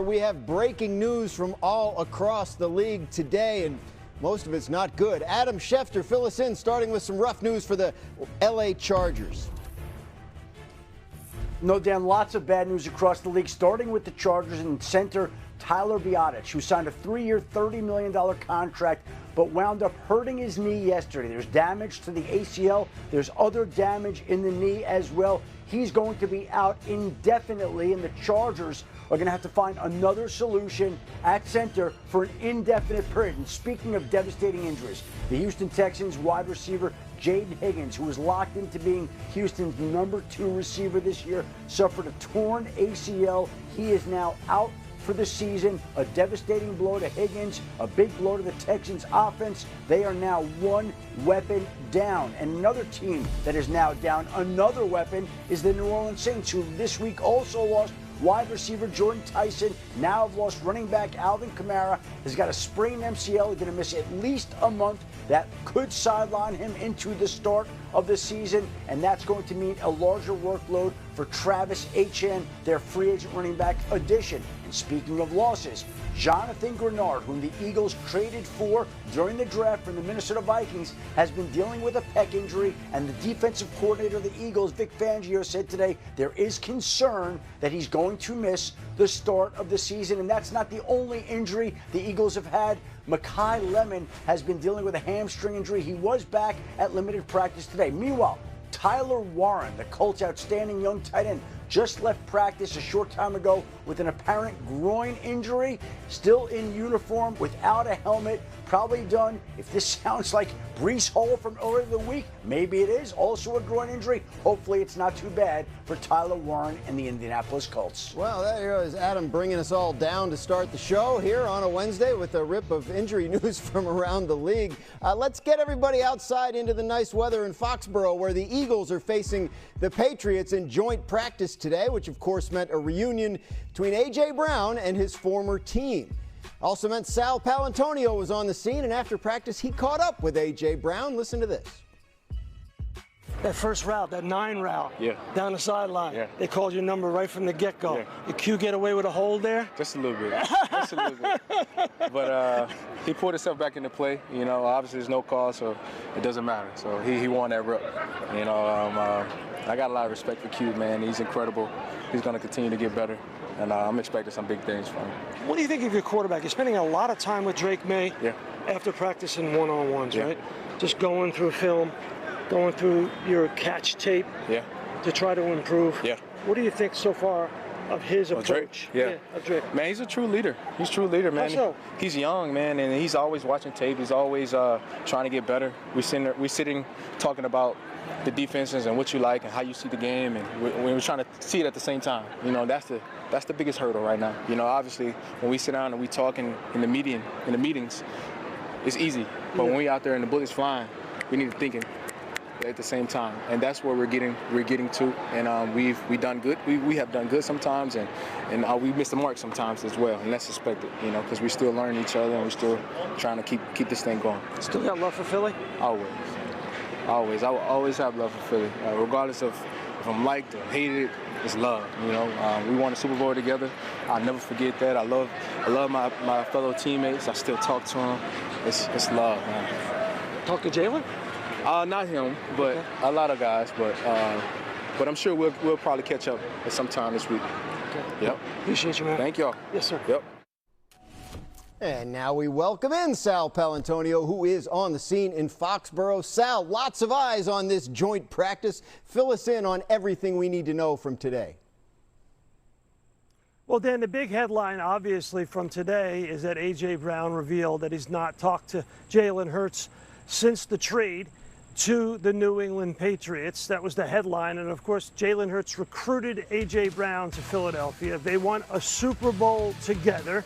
we have breaking news from all across the league today, and most of it's not good. Adam Schefter, fill us in, starting with some rough news for the LA Chargers. No, Dan, lots of bad news across the league, starting with the Chargers and center Tyler Vita, who signed a 3-year, $30 million contract, but wound up hurting his knee yesterday. There's damage to the ACL. There's other damage in the knee as well. He's going to be out indefinitely, and the Chargers are going to have to find another solution at center for an indefinite period. And speaking of devastating injuries, the Houston Texans wide receiver Jaden Higgins, who was locked into being Houston's #2 receiver this year, suffered a torn ACL. He is now out for the season. A devastating blow to Higgins, a big blow to the Texans offense. They are now one weapon down. And another team that is now down, another weapon, is the New Orleans Saints, who this week also lost wide receiver Jordan Tyson. Now have lost running back Alvin Kamara. Has got a sprained MCL. He's going to miss at least a month. That could sideline him into the start of the season, and that's going to mean a larger workload for Travis Etienne, their free agent running back addition. And speaking of losses, Jonathan Grenard, whom the Eagles traded for during the draft from the Minnesota Vikings, has been dealing with a pec injury, and the defensive coordinator of the Eagles, Vic Fangio, said today there is concern that he's going to miss the start of the season. And that's not the only injury the Eagles have had. Mekhi Lemon has been dealing with a hamstring injury. He was back at limited practice today. Meanwhile, Tyler Warren, the Colts' outstanding young tight end, just left practice a short time ago with an apparent groin injury, still in uniform without a helmet, probably done. If this sounds like Breece Hall from earlier in the week, maybe it is also a groin injury. Hopefully it's not too bad for Tyler Warren and the Indianapolis Colts. Well, there is Adam bringing us all down to start the show here on a Wednesday with a rip of injury news from around the league. Let's get everybody outside into the nice weather in Foxborough, where the Eagles are facing the Patriots in joint practice today, which of course meant a reunion between A.J. Brown and his former team. Also meant Sal Paolantonio was on the scene, and after practice he caught up with A.J. Brown. Listen to this. That first route, that 9 route, down the sideline, they called your number right from the get-go. Did Q get away with a hold there? Just a little bit, just a little bit. But he pulled himself back into play. You know, obviously there's no call, so it doesn't matter. So he won that rep. You know, I got a lot of respect for Q, man. He's incredible. He's going to continue to get better, and I'm expecting some big things from him. What do you think of your quarterback? You're spending a lot of time with Drake May after practicing one-on-ones, right? Just going through film, going through your catch tape to try to improve. What do you think so far of his approach? Drake? Of Drake. Man, he's a true leader. He's a true leader, man. How so? He's young, man, and he's always watching tape. He's always trying to get better. We're sitting talking about the defenses and what you like and how you see the game, and we're trying to see it at the same time. You know, that's the biggest hurdle right now. You know, obviously when we sit down and we talk in the meetings, it's easy. But when we out there and the bullets flying, we need to think at the same time, and that's where we're getting to. And we've done good. We have done good sometimes, and we miss the mark sometimes as well, and that's expected. You know, because we still learn each other and we're still trying to keep this thing going. Still got love for Philly? Always. I will always have love for Philly, regardless of if I'm liked or hated. It's love, you know. We won a Super Bowl together. I'll never forget that. I love my fellow teammates. I still talk to them. It's love, man. Talk to Jalen? Not him, but a lot of guys. But I'm sure we'll probably catch up at some time this week. Okay. Yep. Appreciate you, man. Thank y'all. Yes, sir. Yep. And now we welcome in Sal Paolantonio, who is on the scene in Foxborough. Sal, lots of eyes on this joint practice. Fill us in on everything we need to know from today. Well, Dan, the big headline, obviously, from today is that A.J. Brown revealed that he's not talked to Jalen Hurts since the trade to the New England Patriots. That was the headline. And, of course, Jalen Hurts recruited A.J. Brown to Philadelphia. They won a Super Bowl together.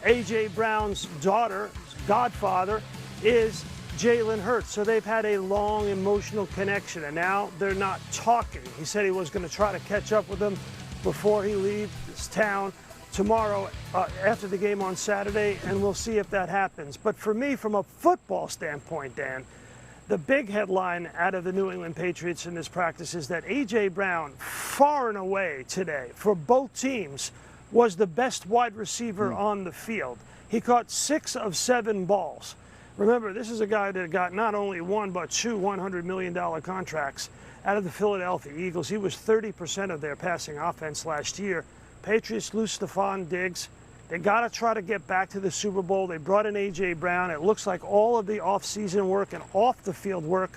A.J. Brown's daughter, godfather, is Jalen Hurts. So they've had a long emotional connection, and now they're not talking. He said he was going to try to catch up with him before he leaves this town tomorrow after the game on Saturday, and we'll see if that happens. But for me, from a football standpoint, Dan, the big headline out of the New England Patriots in this practice is that A.J. Brown, far and away today, for both teams, was the best wide receiver on the field. He caught 6 of 7 balls. Remember, this is a guy that got not only one but 2 $100 million contracts out of the Philadelphia Eagles. He was 30% of their passing offense last year. Patriots lose Stephon Diggs. They got to try to get back to the Super Bowl. They brought in A.J. Brown. It looks like all of the offseason work and off-the-field work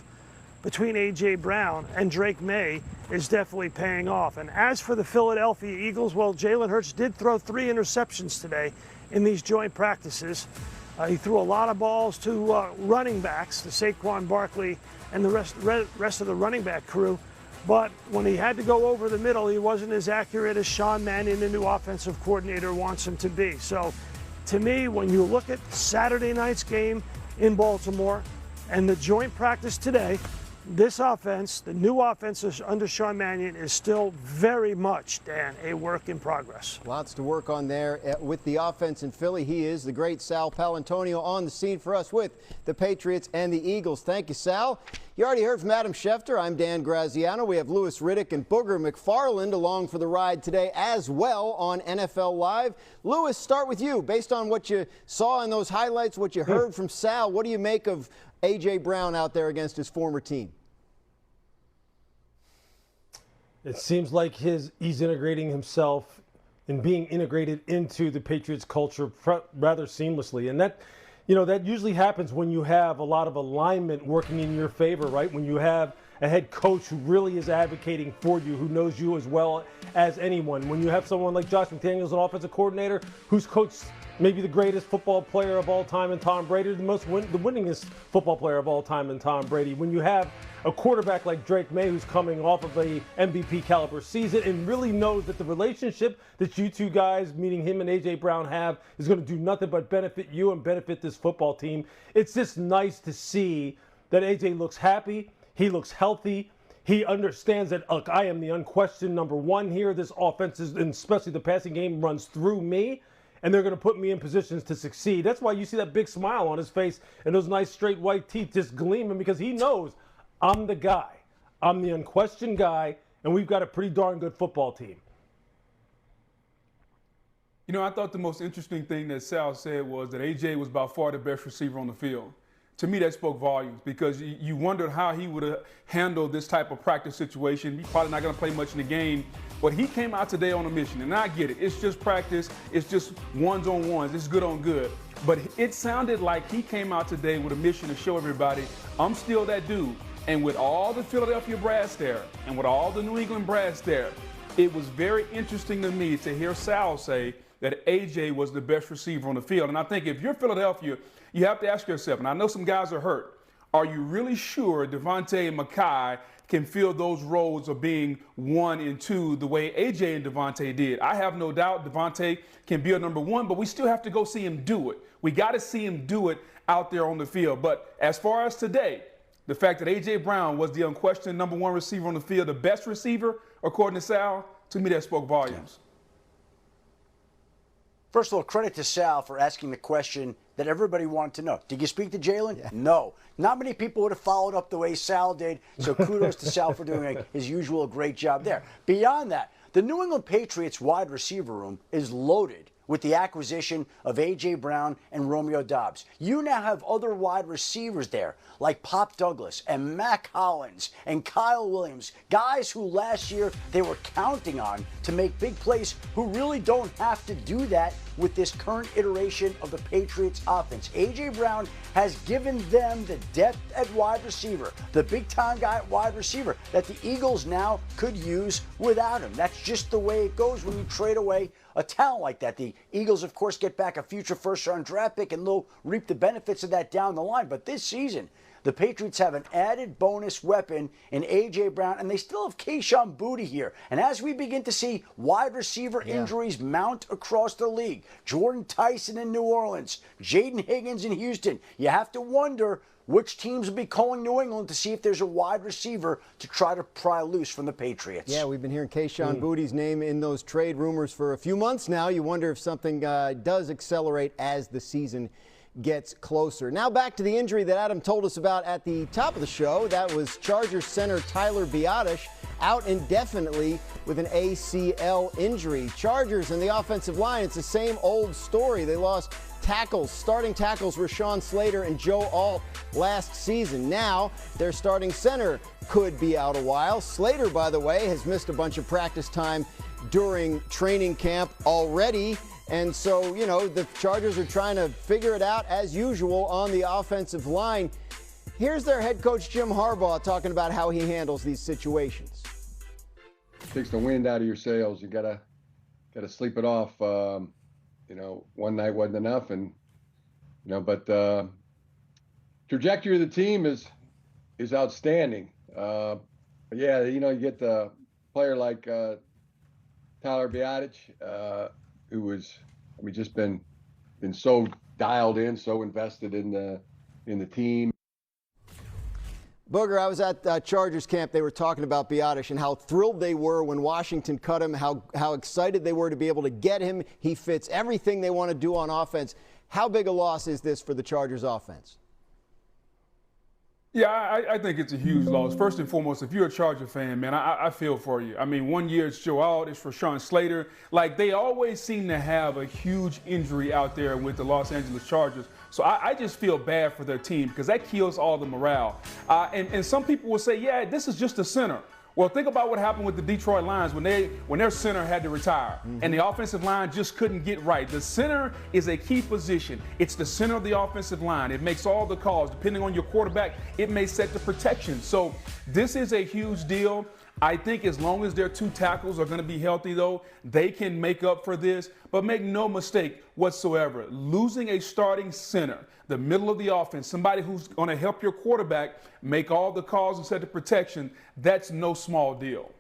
between A.J. Brown and Drake May is definitely paying off. And as for the Philadelphia Eagles, well, Jalen Hurts did throw 3 interceptions today in these joint practices. He threw a lot of balls to running backs, to Saquon Barkley and the rest of the running back crew. But when he had to go over the middle, he wasn't as accurate as Sean Mannion, the new offensive coordinator, wants him to be. So to me, when you look at Saturday night's game in Baltimore and the joint practice today, this offense, the new offense under Sean Mannion, is still very much, Dan, a work in progress. Lots to work on there with the offense in Philly. He is the great Sal Palantonio on the scene for us with the Patriots and the Eagles. Thank you, Sal. You already heard from Adam Schefter. I'm Dan Graziano. We have Louis Riddick and Booger McFarland along for the ride today as well on NFL Live. Louis, start with you. Based on what you saw in those highlights, what you heard from Sal, what do you make of A.J. Brown out there against his former team? It seems like he's integrating himself and being integrated into the Patriots culture rather seamlessly. And that, that usually happens when you have a lot of alignment working in your favor, right? When you have a head coach who really is advocating for you, who knows you as well as anyone. When you have someone like Josh McDaniels, an offensive coordinator, who's coached maybe the greatest football player of all time in Tom Brady, the winningest football player of all time in Tom Brady. When you have a quarterback like Drake May, who's coming off of a MVP caliber season and really knows that the relationship that you two guys, meaning him and A.J. Brown, have is going to do nothing but benefit you and benefit this football team. It's just nice to see that A.J. looks happy. He looks healthy. He understands that, look, I am the unquestioned number one here. This offense, and especially the passing game, runs through me, and they're going to put me in positions to succeed. That's why you see that big smile on his face and those nice straight white teeth just gleaming, because he knows I'm the guy. I'm the unquestioned guy, and we've got a pretty darn good football team. I thought the most interesting thing that Sal said was that A.J. was by far the best receiver on the field. To me, that spoke volumes, because you wondered how he would have handled this type of practice situation. He's probably not going to play much in the game, but he came out today on a mission, and I get it. It's just practice. It's just ones-on-ones. It's good on good. But it sounded like he came out today with a mission to show everybody, I'm still that dude. And with all the Philadelphia brass there, and with all the New England brass there, it was very interesting to me to hear Sal say that A.J. was the best receiver on the field. And I think if you're Philadelphia, you have to ask yourself, and I know some guys are hurt, are you really sure Devontae and Mekhi can fill those roles of being 1 and 2 the way A.J. and Devontae did? I have no doubt Devontae can be a number 1, but we still have to go see him do it. We got to see him do it out there on the field. But as far as today, the fact that A.J. Brown was the unquestioned number 1 receiver on the field, the best receiver, according to Sal, to me that spoke volumes. First of all, credit to Sal for asking the question that everybody wanted to know. Did you speak to Jalen? Yeah. No. Not many people would have followed up the way Sal did, so kudos to Sal for doing his usual great job there. Beyond that, the New England Patriots wide receiver room is loaded with the acquisition of A.J. Brown and Romeo Doubs. You now have other wide receivers there, like Pop Douglas and Mac Hollins and Kyle Williams, guys who last year they were counting on to make big plays, who really don't have to do that with this current iteration of the Patriots offense. A.J. Brown has given them the depth at wide receiver, the big-time guy at wide receiver that the Eagles now could use without him. That's just the way it goes when you trade away a talent like that. The Eagles, of course, get back a future first-round draft pick, and they'll reap the benefits of that down the line. But this season, the Patriots have an added bonus weapon in A.J. Brown, and they still have Kayshon Boutte here. And as we begin to see wide receiver injuries mount across the league, Jordan Tyson in New Orleans, Jaden Higgins in Houston, you have to wonder which teams will be calling New England to see if there's a wide receiver to try to pry loose from the Patriots. Yeah, we've been hearing Kayshon Boutte's name in those trade rumors for a few months now. You wonder if something does accelerate as the season gets closer. Now back to the injury that Adam told us about at the top of the show. That was Chargers center Tyler Biotish out indefinitely with an ACL injury. Chargers and the offensive line, it's the same old story. They lost tackles, starting tackles Rashawn Slater and Joe Alt last season. Now their starting center could be out a while. Slater, by the way, has missed a bunch of practice time during training camp already. And so, you know, the Chargers are trying to figure it out as usual on the offensive line. Here's their head coach, Jim Harbaugh, talking about how he handles these situations. Takes the wind out of your sails. You gotta sleep it off. You know, one night wasn't enough, and you know, but trajectory of the team is outstanding. But yeah, you know, you get the player like Tyler Biotish, who was, I mean, just been so dialed in, so invested in the team. Booger, I was at Chargers camp. They were talking about Biotish and how thrilled they were when Washington cut him, how excited they were to be able to get him. He fits everything they want to do on offense. How big a loss is this for the Chargers offense? Yeah, I think it's a huge loss. First and foremost, if you're a Charger fan, man, I feel for you. I mean, 1 year it's Joe Alt, it's Rashawn Slater. Like, they always seem to have a huge injury out there with the Los Angeles Chargers. So I just feel bad for their team because that kills all the morale. And some people will say, yeah, this is just a center. Well, think about what happened with the Detroit Lions when their center had to retire, and the offensive line just couldn't get right. The center is a key position. It's the center of the offensive line. It makes all the calls. Depending on your quarterback, it may set the protection. So this is a huge deal. I think as long as their two tackles are going to be healthy, though, they can make up for this. But make no mistake whatsoever, losing a starting center, the middle of the offense, somebody who's going to help your quarterback make all the calls and set the protection, that's no small deal.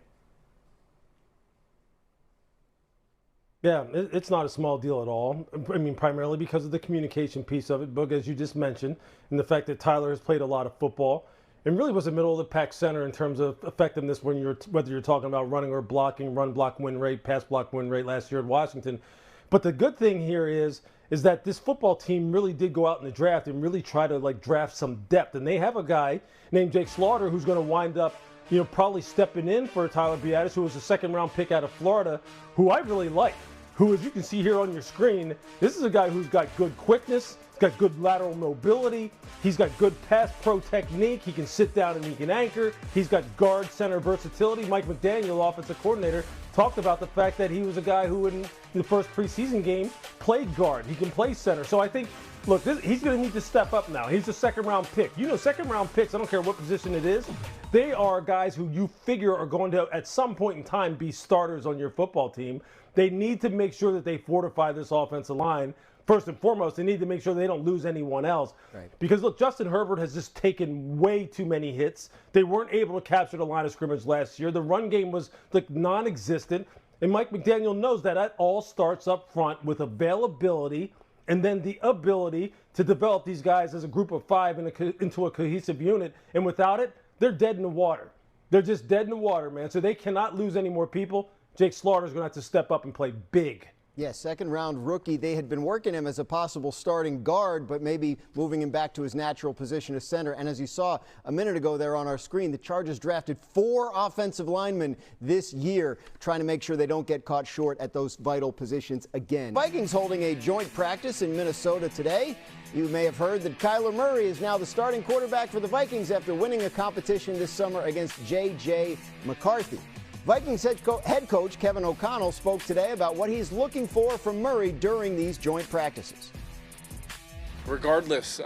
Yeah, it's not a small deal at all. I mean, primarily because of the communication piece of it, Boog, as you just mentioned, and the fact that Tyler has played a lot of football and really was a middle-of-the-pack center in terms of effectiveness whether you're talking about running or blocking, run block win rate, pass block win rate last year at Washington. But the good thing here is that this football team really did go out in the draft and really try to draft some depth. And they have a guy named Jake Slaughter who's going to wind up, you know, probably stepping in for Tyler Biotish, who was a second-round pick out of Florida, who I really like. Who, as you can see here on your screen, this is a guy who's got good quickness, he's got good lateral mobility, he's got good pass pro technique, he can sit down and he can anchor, he's got guard center versatility. Mike McDaniel, offensive coordinator, talked about the fact that he was a guy who in the first preseason game played guard. He can play center. So I think, look, he's going to need to step up now. He's a second-round pick. You know, second-round picks, I don't care what position it is, they are guys who you figure are going to, at some point in time, be starters on your football team. They need to make sure that they fortify this offensive line. First and foremost, they need to make sure they don't lose anyone else. Right. Because, look, Justin Herbert has just taken way too many hits. They weren't able to capture the line of scrimmage last year. The run game was, non-existent. And Mike McDaniel knows that all starts up front with availability and then the ability to develop these guys as a group of five into a cohesive unit. And without it, they're dead in the water. They're just dead in the water, man. So they cannot lose any more people. Jake Slaughter's going to have to step up and play big. Yeah, second-round rookie. They had been working him as a possible starting guard, but maybe moving him back to his natural position as center. And as you saw a minute ago there on our screen, the Chargers drafted 4 offensive linemen this year, trying to make sure they don't get caught short at those vital positions again. Vikings holding a joint practice in Minnesota today. You may have heard that Kyler Murray is now the starting quarterback for the Vikings after winning a competition this summer against J.J. McCarthy. Vikings head coach Kevin O'Connell spoke today about what he's looking for from Murray during these joint practices. Regardless,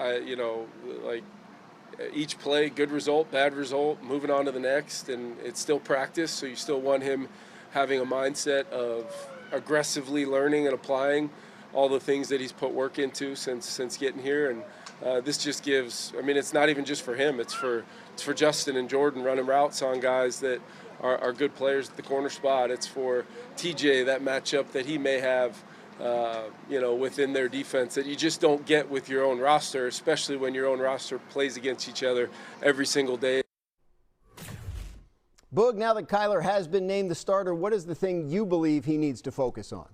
each play, good result, bad result, moving on to the next, and it's still practice, so you still want him having a mindset of aggressively learning and applying all the things that he's put work into since getting here. And this just gives, it's not even just for him, it's for Justin and Jordan running routes on guys that are good players at the corner spot. It's for TJ, that matchup that he may have, within their defense that you just don't get with your own roster, especially when your own roster plays against each other every single day. Boog, now that Kyler has been named the starter, what is the thing you believe he needs to focus on?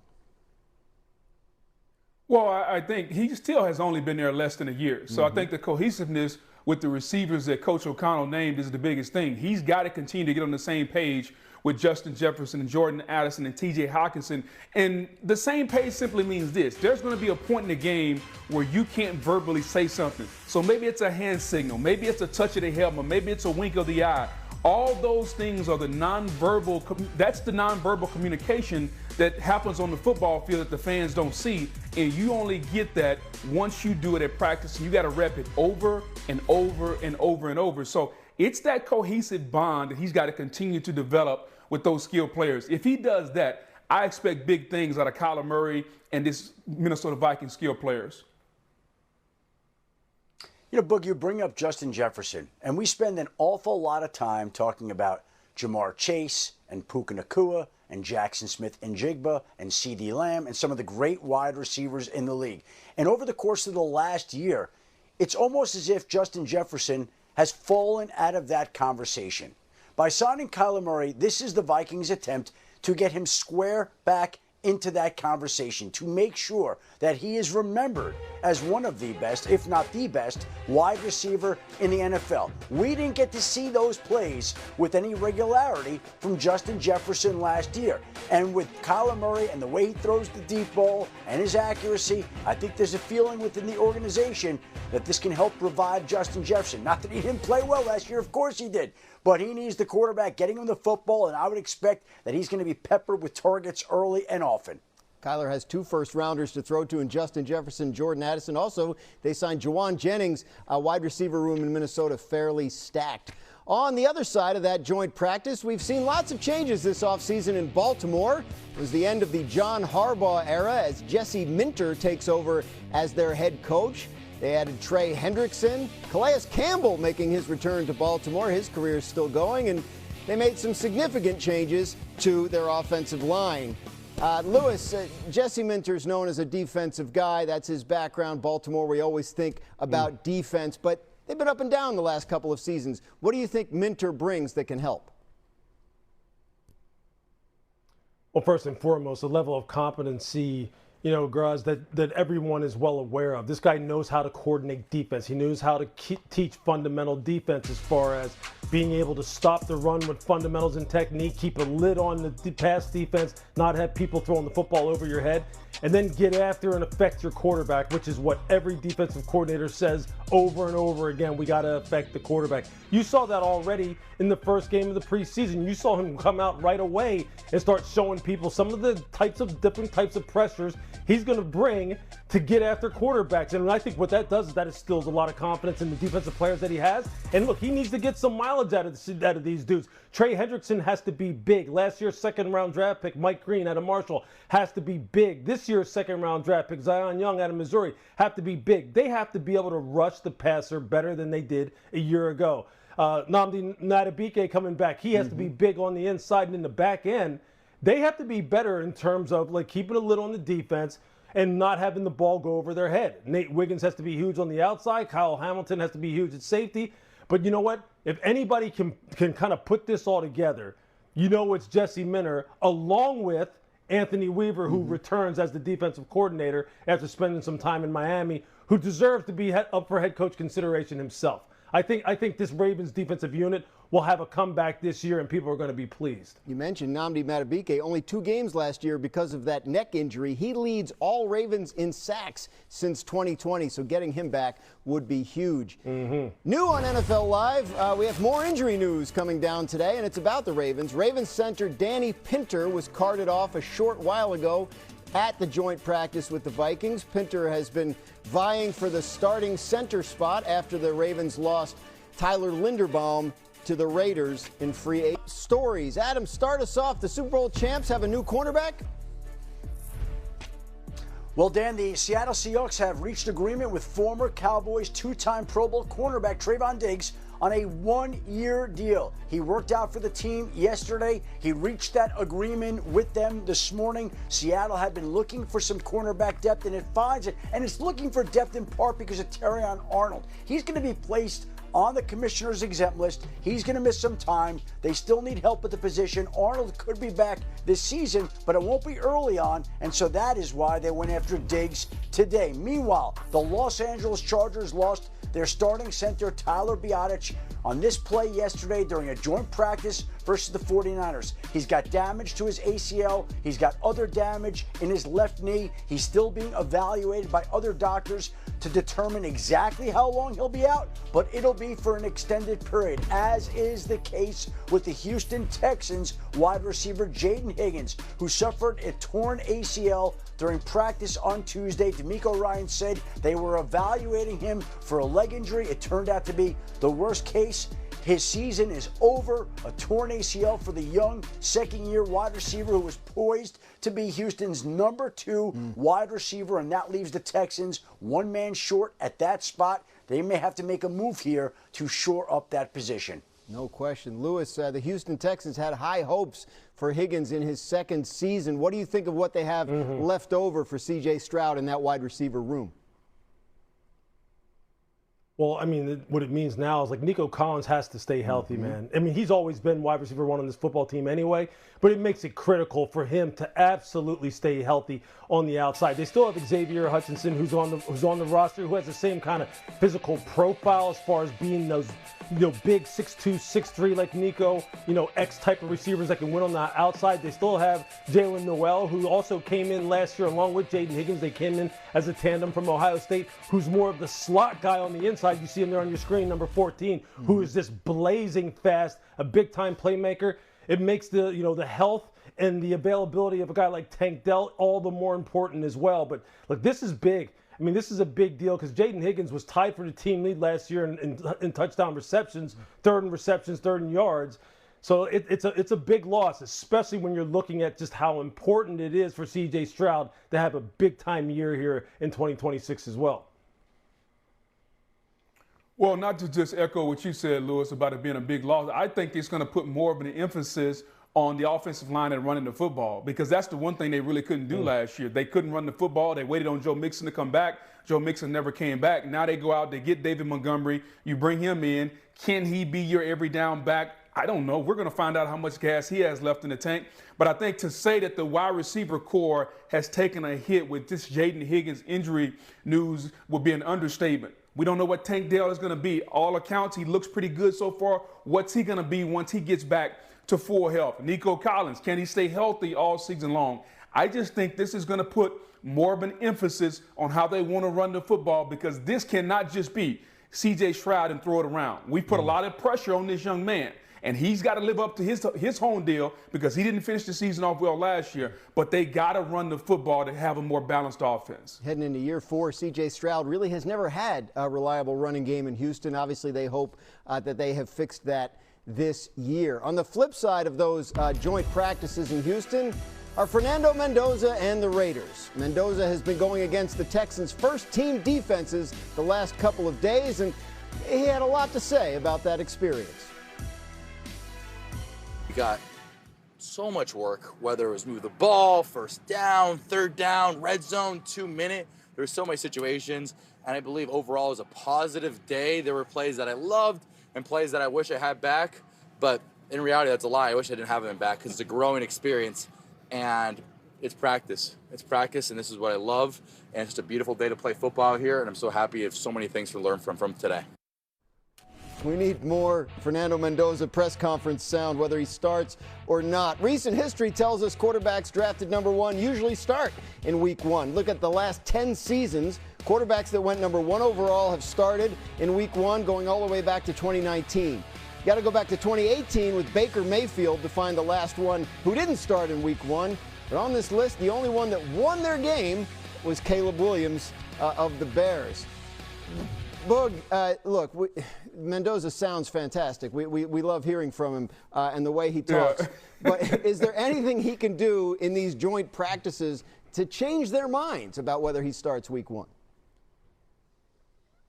Well, I think he still has only been there less than a year. So I think the cohesiveness with the receivers that Coach O'Connell named is the biggest thing. He's got to continue to get on the same page with Justin Jefferson and Jordan Addison and T.J. Hockenson. And the same page simply means this. There's going to be a point in the game where you can't verbally say something. So maybe it's a hand signal. Maybe it's a touch of the helmet. Maybe it's a wink of the eye. All those things are the nonverbal, that's the nonverbal communication that happens on the football field that the fans don't see. And you only get that once you do it at practice. And you got to rep it over and over and over and over. So it's that cohesive bond that he's got to continue to develop with those skilled players. If he does that, I expect big things out of Kyler Murray and this Minnesota Vikings skilled players. You know, Boog, you bring up Justin Jefferson, and we spend an awful lot of time talking about Jamar Chase and Puka Nacua and Jackson Smith-Njigba and CeeDee Lamb and some of the great wide receivers in the league. And over the course of the last year, it's almost as if Justin Jefferson has fallen out of that conversation. By signing Kyler Murray, this is the Vikings' attempt to get him square back into that conversation, to make sure that he is remembered as one of the best, if not the best, wide receiver in the NFL. We didn't get to see those plays with any regularity from Justin Jefferson last year. And with Kyler Murray and the way he throws the deep ball and his accuracy, I think there's a feeling within the organization that this can help revive Justin Jefferson. Not that he didn't play well last year, of course he did. But he needs the quarterback getting him the football, and I would expect that he's going to be peppered with targets early and often. Kyler has 2 first-rounders to throw to in Justin Jefferson, Jordan Addison. Also, they signed Juwan Jennings, a wide receiver room in Minnesota, fairly stacked. On the other side of that joint practice, we've seen lots of changes this offseason in Baltimore. It was the end of the John Harbaugh era as Jesse Minter takes over as their head coach. They added Trey Hendrickson, Calais Campbell making his return to Baltimore. His career is still going, and they made some significant changes to their offensive line. Lewis, Jesse Minter's known as a defensive guy. That's his background. Baltimore, we always think about defense, but they've been up and down the last couple of seasons. What do you think Minter brings that can help? Well, first and foremost, the level of competency, you know, Graz, that everyone is well aware of. This guy knows how to coordinate defense. He knows how to teach fundamental defense as far as being able to stop the run with fundamentals and technique, keep a lid on the pass defense, not have people throwing the football over your head, and then get after and affect your quarterback, which is what every defensive coordinator says over and over again. We got to affect the quarterback. You saw that already in the first game of the preseason. You saw him come out right away and start showing people some of the different types of pressures he's going to bring to get after quarterbacks. And I think what that does is that instills a lot of confidence in the defensive players that he has. And look, he needs to get some mileage out of these dudes. Trey Hendrickson has to be big. Last year's second-round draft pick, Mike Green out of Marshall, has to be big. This year's second-round draft pick, Zion Young out of Missouri, have to be big. They have to be able to rush the passer better than they did a year ago. Nnamdi Madubuike coming back, he has to be big on the inside and in the back end. They have to be better in terms of like keeping a lid on the defense and not having the ball go over their head. Nate Wiggins has to be huge on the outside. Kyle Hamilton has to be huge at safety. But you know what? If anybody can kind of put this all together, you know it's Jesse Minter, along with Anthony Weaver, who returns as the defensive coordinator after spending some time in Miami, who deserves to be up for head coach consideration himself. I think this Ravens defensive unit will have a comeback this year, and people are going to be pleased. You mentioned Nnamdi Madubuike, only 2 games last year because of that neck injury. He leads all Ravens in sacks since 2020, so getting him back would be huge. New on NFL Live, we have more injury news coming down today, and it's about the Ravens. Ravens center Danny Pinter was carted off a short while ago at the joint practice with the Vikings. Pinter has been vying for the starting center spot after the Ravens lost Tyler Linderbaum to the Raiders in free agent stories. Adam, start us off. The Super Bowl champs have a new cornerback? Well, Dan, the Seattle Seahawks have reached agreement with former Cowboys 2-time Pro Bowl cornerback Trayvon Diggs on a 1-year deal. He worked out for the team yesterday. He reached that agreement with them this morning. Seattle had been looking for some cornerback depth, and it finds it. And it's looking for depth in part because of Terrion Arnold. He's going to be placed on the commissioner's exempt list. He's going to miss some time. They still need help at the position. Arnold could be back this season, but it won't be early on, and so that is why they went after Diggs today. Meanwhile, the Los Angeles Chargers lost their starting center, Tyler Biadasz, on this play yesterday during a joint practice versus the 49ers. He's got damage to his ACL. He's got other damage in his left knee. He's still being evaluated by other doctors to determine exactly how long he'll be out, but it'll be for an extended period, as is the case with the Houston Texans wide receiver Jaden Higgins, who suffered a torn ACL during practice on Tuesday. DeMeco Ryans said they were evaluating him for a leg injury. It turned out to be the worst case. His season is over. A torn ACL for the young second-year wide receiver who was poised to be Houston's number 2 wide receiver, and that leaves the Texans one man short at that spot. They may have to make a move here to shore up that position. No question. Lewis, the Houston Texans had high hopes for Higgins in his second season. What do you think of what they have left over for C.J. Stroud in that wide receiver room? Well, I mean, what it means now is like Nico Collins has to stay healthy, man. I mean, he's always been wide receiver 1 on this football team anyway, but it makes it critical for him to absolutely stay healthy on the outside. They still have Xavier Hutchinson, who's on the roster, who has the same kind of physical profile as far as being those, big 6'2", 6'3", like Nico, X type of receivers that can win on the outside. They still have Jalen Noel, who also came in last year along with Jaden Higgins. They came in as a tandem from Ohio State, who's more of the slot guy on the inside. You see him there on your screen, number 14, who is this blazing fast, a big-time playmaker. It makes the health and the availability of a guy like Tank Dell all the more important as well. But look, this is big. I mean, this is a big deal because Jaden Higgins was tied for the team lead last year in touchdown receptions, third in receptions, third in yards. So it's a big loss, especially when you're looking at just how important it is for C.J. Stroud to have a big-time year here in 2026 as well. Well, not to just echo what you said, Lewis, about it being a big loss. I think it's going to put more of an emphasis on the offensive line and running the football, because that's the one thing they really couldn't do last year. They couldn't run the football. They waited on Joe Mixon to come back. Joe Mixon never came back. Now they go out, they get David Montgomery. You bring him in. Can he be your every down back? I don't know. We're going to find out how much gas he has left in the tank. But I think to say that the wide receiver core has taken a hit with this Jaden Higgins injury news would be an understatement. We don't know what Tank Dell is going to be. All accounts, he looks pretty good so far. What's he going to be once he gets back to full health? Nico Collins, can he stay healthy all season long? I just think this is going to put more of an emphasis on how they want to run the football, because this cannot just be C.J. Stroud and throw it around. We put a lot of pressure on this young man, and he's got to live up to his home deal, because he didn't finish the season off well last year. But they got to run the football to have a more balanced offense. Heading into year 4, C.J. Stroud really has never had a reliable running game in Houston. Obviously, they hope that they have fixed that this year. On the flip side of those joint practices in Houston are Fernando Mendoza and the Raiders. Mendoza has been going against the Texans' first-team defenses the last couple of days, and he had a lot to say about that experience. We got so much work, whether it was move the ball, first down, third down, red zone, 2-minute. There were so many situations, and I believe overall it was a positive day. There were plays that I loved and plays that I wish I had back, but in reality, that's a lie. I wish I didn't have them back, because it's a growing experience, and it's practice. It's practice, and this is what I love, and it's just a beautiful day to play football here, and I'm so happy. I have so many things to learn from today. We need more Fernando Mendoza press conference sound, whether he starts or not. Recent history tells us quarterbacks drafted number 1 usually start in week 1. Look at the last 10 seasons. Quarterbacks that went number 1 overall have started in week 1, going all the way back to 2019. You got to go back to 2018 with Baker Mayfield to find the last one who didn't start in week 1. But on this list, the only one that won their game was Caleb Williams of the Bears. Boog, look, Mendoza sounds fantastic. We love hearing from him and the way he talks. Yeah. But is there anything he can do in these joint practices to change their minds about whether he starts week 1?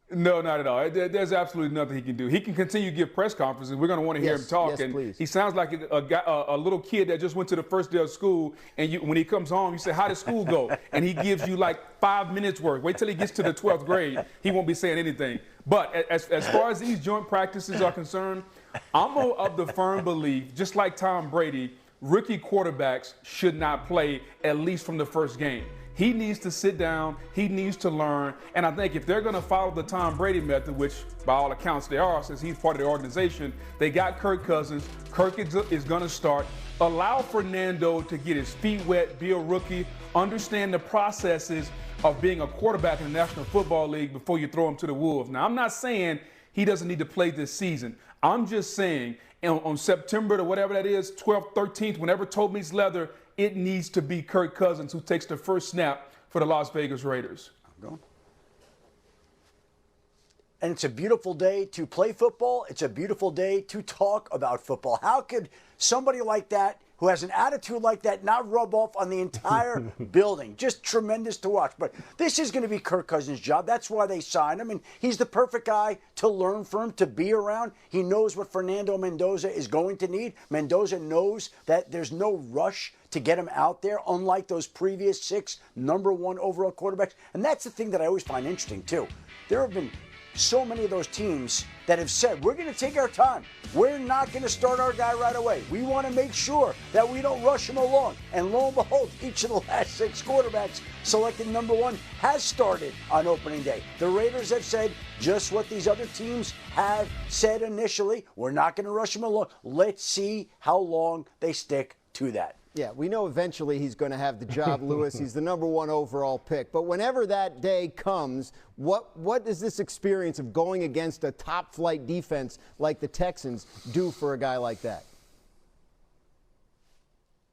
No, not at all. There's absolutely nothing he can do. He can continue to give press conferences. We're going to want to hear him talk. Yes, and please. He sounds like a little kid that just went to the first day of school. And when he comes home, you say, "How did school go?" And he gives you like 5 minutes worth. Wait till he gets to the 12th grade. He won't be saying anything. But as far as these joint practices are concerned, I'm of the firm belief, just like Tom Brady, rookie quarterbacks should not play at least from the first game. He needs to sit down. He needs to learn. And I think if they're going to follow the Tom Brady method, which by all accounts they are, since he's part of the organization, they got Kirk Cousins. Kirk is going to start. Allow Fernando to get his feet wet, be a rookie, understand the processes of being a quarterback in the National Football League before you throw him to the Wolves. Now, I'm not saying he doesn't need to play this season. I'm just saying on September to whatever that is, 12th, 13th, whenever toe meets leather, it needs to be Kirk Cousins who takes the first snap for the Las Vegas Raiders. And it's a beautiful day to play football. It's a beautiful day to talk about football. How could somebody like that, who has an attitude like that, not rub off on the entire building? Just tremendous to watch. But this is going to be Kirk Cousins' job. That's why they signed him. And he's the perfect guy to learn from, to be around. He knows what Fernando Mendoza is going to need. Mendoza knows that there's no rush to get him out there, unlike those previous 6 #1 overall quarterbacks. And that's the thing that I always find interesting, too. There have been so many of those teams that have said, we're going to take our time. We're not going to start our guy right away. We want to make sure that we don't rush him along. And lo and behold, each of the last 6 quarterbacks selected #1 has started on opening day. The Raiders have said just what these other teams have said initially. We're not going to rush him along. Let's see how long they stick to that. Yeah, we know eventually he's going to have the job, Lewis. He's the #1 overall pick. But whenever that day comes, what does this experience of going against a top-flight defense like the Texans do for a guy like that?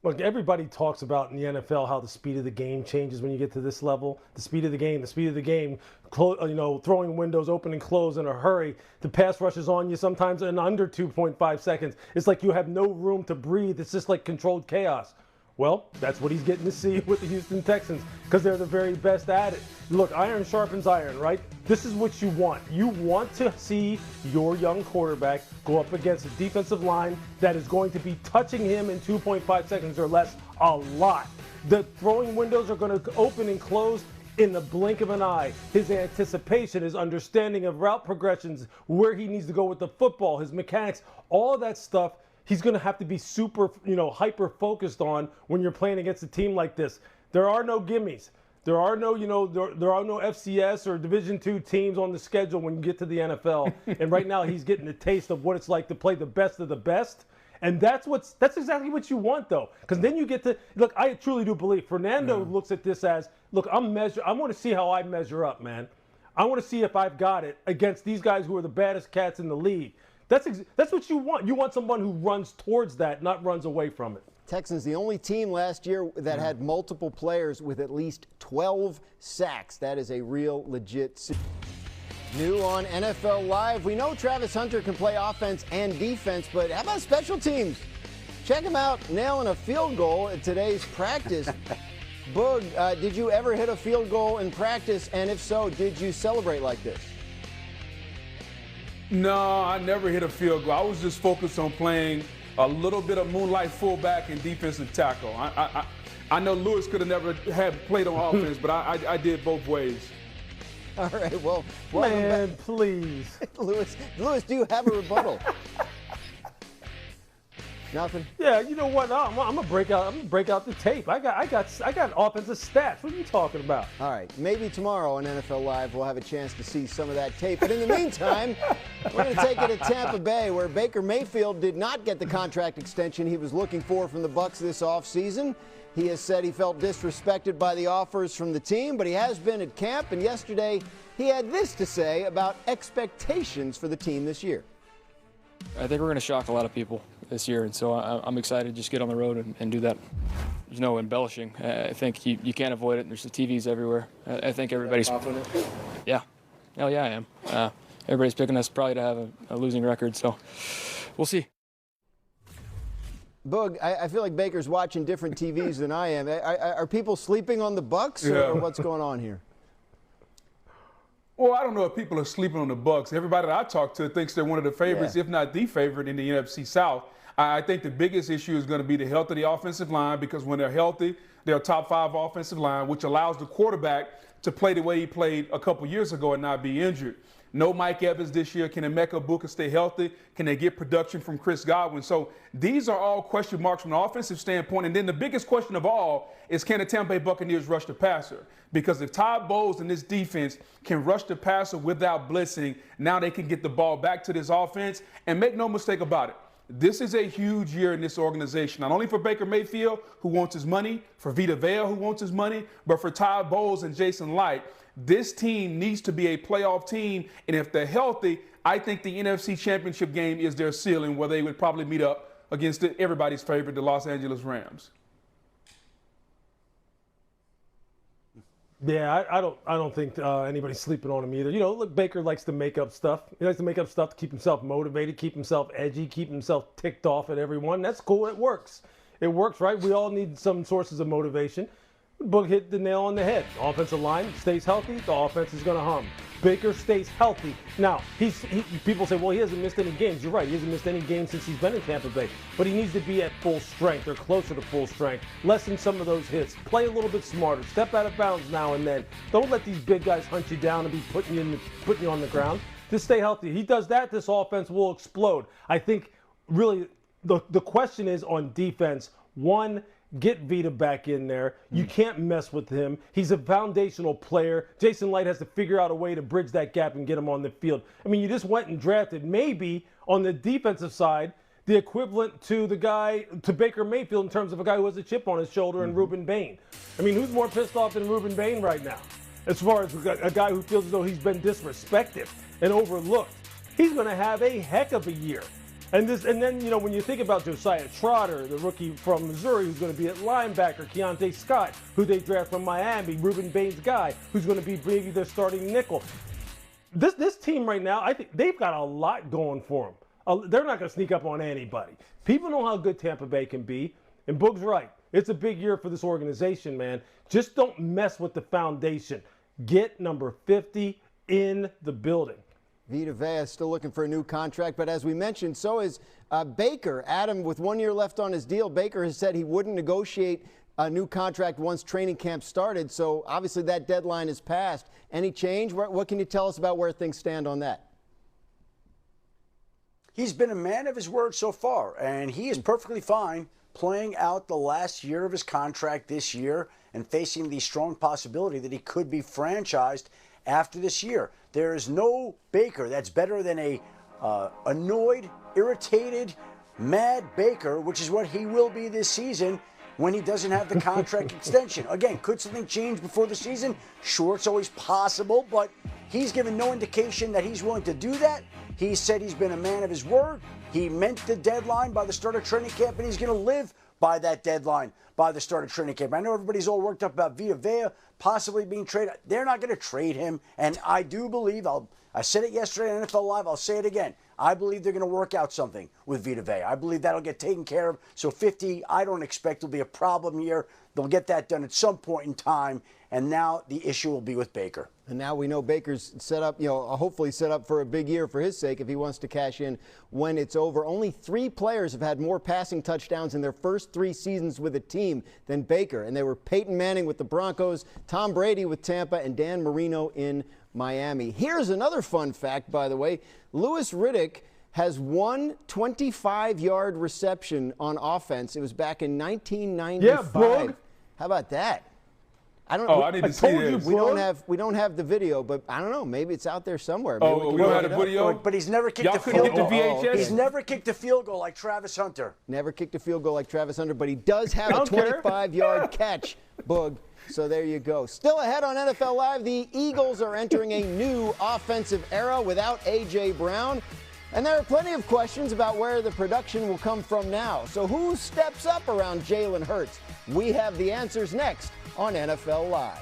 Look, everybody talks about in the NFL how the speed of the game changes when you get to this level. The speed of the game, throwing windows open and close in a hurry. The pass rushes on you sometimes in under 2.5 seconds. It's like you have no room to breathe. It's just like controlled chaos. Well, that's what he's getting to see with the Houston Texans because they're the very best at it. Look, iron sharpens iron, right? This is what you want. You want to see your young quarterback go up against a defensive line that is going to be touching him in 2.5 seconds or less a lot. The throwing windows are going to open and close in the blink of an eye. His anticipation, his understanding of route progressions, where he needs to go with the football, his mechanics, all of that stuff he's going to have to be super, hyper focused on when you're playing against a team like this. There are no gimmies. There are no, there are no FCS or Division II teams on the schedule when you get to the NFL. And right now he's getting a taste of what it's like to play the best of the best. And that's exactly what you want, though, because then you get to look. I truly do believe Fernando looks at this as, look, I want to see how I measure up, man. I want to see if I've got it against these guys who are the baddest cats in the league. That's what you want. You want someone who runs towards that, not runs away from it. Texans, the only team last year that had multiple players with at least 12 sacks. That is a real legit. New on NFL Live, we know Travis Hunter can play offense and defense, but how about special teams? Check him out nailing a field goal at today's practice. Boog, did you ever hit a field goal in practice? And if so, did you celebrate like this? No, I never hit a field goal. I was just focused on playing a little bit of moonlight fullback and defensive tackle. I know Lewis could have never played on offense, but I did both ways. All right, well, man, please. Lewis, do you have a rebuttal? Nothing. Yeah, you know what? I'm gonna break out the tape. I got offensive stats. What are you talking about? All right, maybe tomorrow on NFL Live we'll have a chance to see some of that tape. But in the meantime, we're going to take it to Tampa Bay, where Baker Mayfield did not get the contract extension he was looking for from the Bucs this offseason. He has said he felt disrespected by the offers from the team, but he has been at camp, and yesterday he had this to say about expectations for the team this year. I think we're going to shock a lot of people this year, and so I'm excited to just get on the road and do that. There's no embellishing. I think you can't avoid it. There's the TVs everywhere. I think everybody's confident. Yeah. Hell yeah, I am. Everybody's picking us probably to have a losing record, so we'll see. Boog, I feel like Baker's watching different TVs than I am. Are people sleeping on the Bucs, or what's going on here? Well, I don't know if people are sleeping on the Bucs. Everybody that I talk to thinks they're one of the favorites, if not the favorite in the NFC South. I think the biggest issue is going to be the health of the offensive line, because when they're healthy, they're a top 5 offensive line, which allows the quarterback to play the way he played a couple years ago and not be injured. No Mike Evans this year. Can Emeka Egbuka stay healthy? Can they get production from Chris Godwin? So these are all question marks from an offensive standpoint. And then the biggest question of all is, can the Tampa Bay Buccaneers rush the passer? Because if Todd Bowles and this defense can rush the passer without blitzing, now they can get the ball back to this offense. And make no mistake about it, this is a huge year in this organization, not only for Baker Mayfield, who wants his money, for Vita Vea, who wants his money, but for Todd Bowles and Jason Light. This team needs to be a playoff team, and if they're healthy, I think the NFC Championship game is their ceiling, where they would probably meet up against everybody's favorite, the Los Angeles Rams. Yeah, I don't think anybody's sleeping on him either. You know, look, Baker likes to make up stuff. He likes to make up stuff to keep himself motivated, keep himself edgy, keep himself ticked off at everyone. That's cool. It works. It works, right? We all need some sources of motivation. Book hit the nail on the head. The offensive line stays healthy, the offense is going to hum. Baker stays healthy. Now, people say, well, he hasn't missed any games. You're right. He hasn't missed any games since he's been in Tampa Bay. But he needs to be at full strength or closer to full strength. Lessen some of those hits. Play a little bit smarter. Step out of bounds now and then. Don't let these big guys hunt you down and be putting you on the ground. Just stay healthy. He does that, this offense will explode. I think really the question is on defense. One, get Vita back in there. You can't mess with him. He's a foundational player. Jason Light has to figure out a way to bridge that gap and get him on the field. I mean, you just went and drafted maybe on the defensive side the equivalent to Baker Mayfield in terms of a guy who has a chip on his shoulder and Ruben Bain. I mean, who's more pissed off than Ruben Bain right now? As far as a guy who feels as though he's been disrespected and overlooked. He's going to have a heck of a year. And then, you know, when you think about Josiah Trotter, the rookie from Missouri, who's going to be at linebacker, Keontae Scott, who they draft from Miami, Ruben Bain's guy, who's going to be maybe their starting nickel. This team right now, I think they've got a lot going for them. They're not going to sneak up on anybody. People know how good Tampa Bay can be, and Boog's right. It's a big year for this organization, man. Just don't mess with the foundation. Get number 50 in the building. Vita Vea is still looking for a new contract, but as we mentioned, so is Baker. Adam, with 1 year left on his deal, Baker has said he wouldn't negotiate a new contract once training camp started, so obviously that deadline is passed. Any change? What can you tell us about where things stand on that? He's been a man of his word so far, and he is perfectly fine playing out the last year of his contract this year and facing the strong possibility that he could be franchised after this year. There is no Baker that's better than a annoyed, irritated, mad Baker, which is what he will be this season when he doesn't have the contract extension. Again, could something change before the season? Sure, it's always possible, but he's given no indication that he's willing to do that. He said he's been a man of his word. He meant the deadline by the start of training camp, and he's going to live by that deadline by the start of training camp. I know everybody's all worked up about Vita Vea possibly being traded. They're not going to trade him, and I do believe, I said it yesterday on NFL Live, I'll say it again, I believe they're going to work out something with Vita Vea. I believe that'll get taken care of. So 50, I don't expect will be a problem here. They'll get that done at some point in time, and now the issue will be with Baker. And now we know Baker's set up, hopefully set up for a big year for his sake if he wants to cash in when it's over. Only 3 players have had more passing touchdowns in their first 3 seasons with a team than Baker, and they were Peyton Manning with the Broncos, Tom Brady with Tampa, and Dan Marino in Miami. Here's another fun fact, by the way. Louis Riddick has one 25-yard reception on offense. It was back in 1995. Yeah, Boog. How about that? I need to see this. We don't have the video, but I don't know. Maybe it's out there somewhere. We don't have the video. But he's never kicked a field goal. VHS? He's never kicked a field goal like Travis Hunter. Never kicked a field goal like Travis Hunter, but he does have a 25-yard catch, Boog. So there you go. Still ahead on NFL Live, the Eagles are entering a new offensive era without A.J. Brown. And there are plenty of questions about where the production will come from now. So who steps up around Jalen Hurts? We have the answers next on NFL Live.